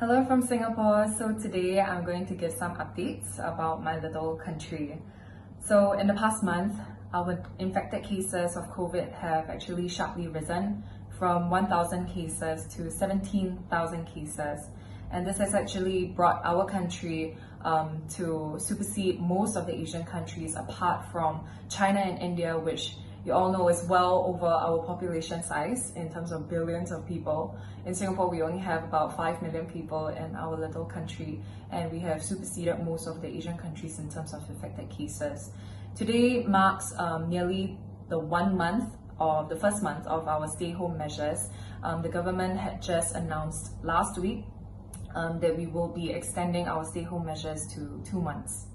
Hello from Singapore. So today I'm going to give some updates about my little country. So in the past month, our infected cases of COVID have actually sharply risen from 1,000 cases to 17,000 cases. And this has actually brought our country to supersede most of the Asian countries apart from China and India, which you all know is well over our population size in terms of billions of people. In Singapore, we only have about 5 million people in our little country, and we have superseded most of the Asian countries in terms of affected cases. Today marks nearly the 1 month or the first month of our stay-home measures. The government had just announced last week that we will be extending our stay-home measures to 2 months.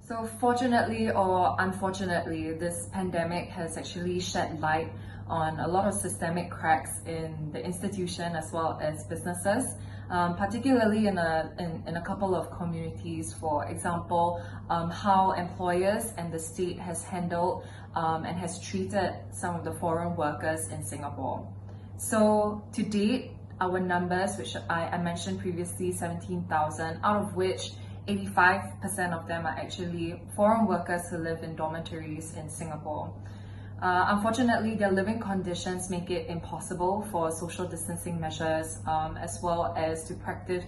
So fortunately or unfortunately, this pandemic has actually shed light on a lot of systemic cracks in the institution as well as businesses, particularly in a couple of communities. For example, how employers and the state has handled and has treated some of the foreign workers in Singapore. So to date, our numbers, which I mentioned previously, 17,000, out of which 85% of them are actually foreign workers who live in dormitories in Singapore. Unfortunately, their living conditions make it impossible for social distancing measures as well as to practice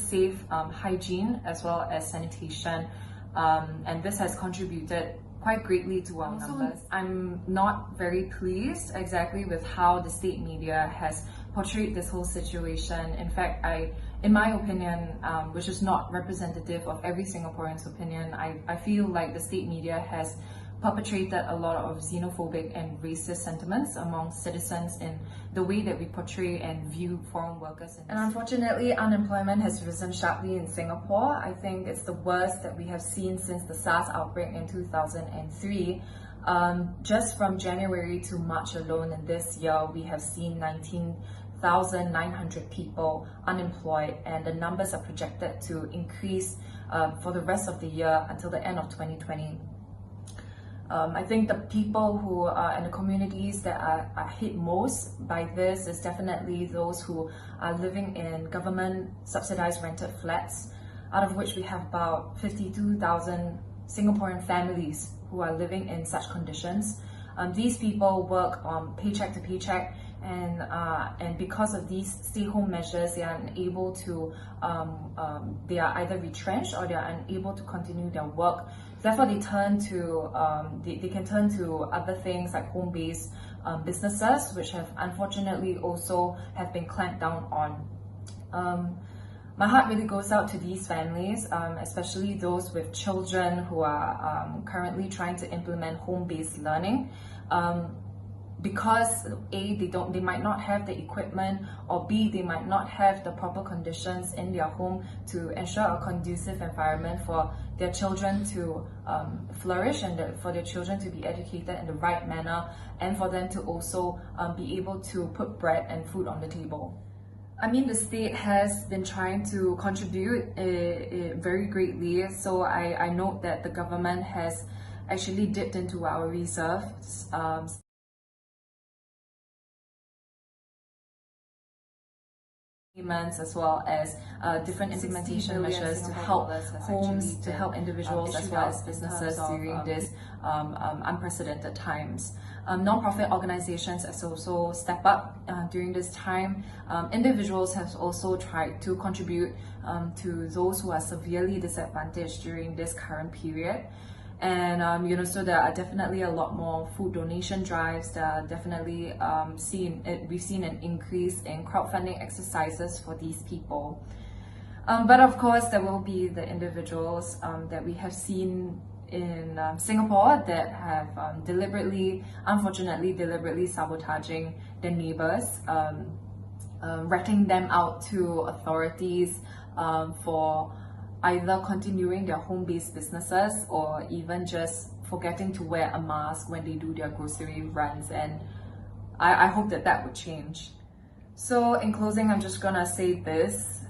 safe hygiene as well as sanitation, and this has contributed quite greatly to our numbers. I'm not very pleased exactly with how the state media has portrayed this whole situation. In fact, in my opinion, which is not representative of every Singaporean's opinion, I feel like the state media has perpetrated a lot of xenophobic and racist sentiments among citizens in the way that we portray and view foreign workers. And unfortunately, unemployment has risen sharply in Singapore. I think it's the worst that we have seen since the SARS outbreak in 2003. Just from January to March alone in this year, we have seen 19,900 people unemployed, and the numbers are projected to increase for the rest of the year until the end of 2020. I think the people who are in the communities that are hit most by this is definitely those who are living in government subsidized rented flats, out of which we have about 52,000 Singaporean families who are living in such conditions. These people work paycheck to paycheck, and because of these stay-home measures, they are unable to, they are either retrenched or they are unable to continue their work. Therefore, they turn to, they can turn to other things like home-based businesses, which have unfortunately also have been clamped down on. My heart really goes out to these families, especially those with children who are currently trying to implement home-based learning. Because A, they might not have the equipment, or B, they might not have the proper conditions in their home to ensure a conducive environment for their children to flourish, and for their children to be educated in the right manner, and for them to also be able to put bread and food on the table. I mean, the state has been trying to contribute very greatly, so I note that the government has actually dipped into our reserves. As well as different implementation measures to help homes, to help individuals as well as businesses during this unprecedented times. Non-profit organizations have also stepped up during this time. Individuals have also tried to contribute to those who are severely disadvantaged during this current period. And so there are definitely a lot more food donation drives. There are definitely we've seen an increase in crowdfunding exercises for these people. But of course, there will be the individuals that we have seen in Singapore that have unfortunately deliberately sabotaging their neighbors, ratting them out to authorities for either continuing their home-based businesses or even just forgetting to wear a mask when they do their grocery runs. And I hope that would change. So in closing, I'm just gonna say this.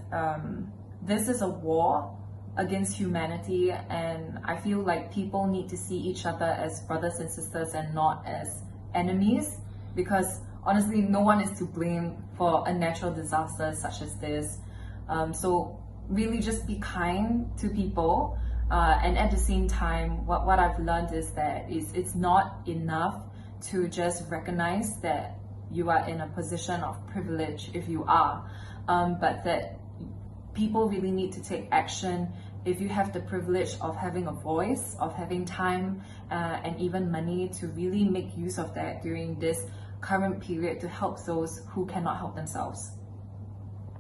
This is a war against humanity, and I feel like people need to see each other as brothers and sisters and not as enemies, because honestly, no one is to blame for a natural disaster such as this. So really just be kind to people. And at the same time, what I've learned is that it's not enough to just recognize that you are in a position of privilege if you are, but that people really need to take action. If you have the privilege of having a voice, of having time, and even money, to really make use of that during this current period to help those who cannot help themselves.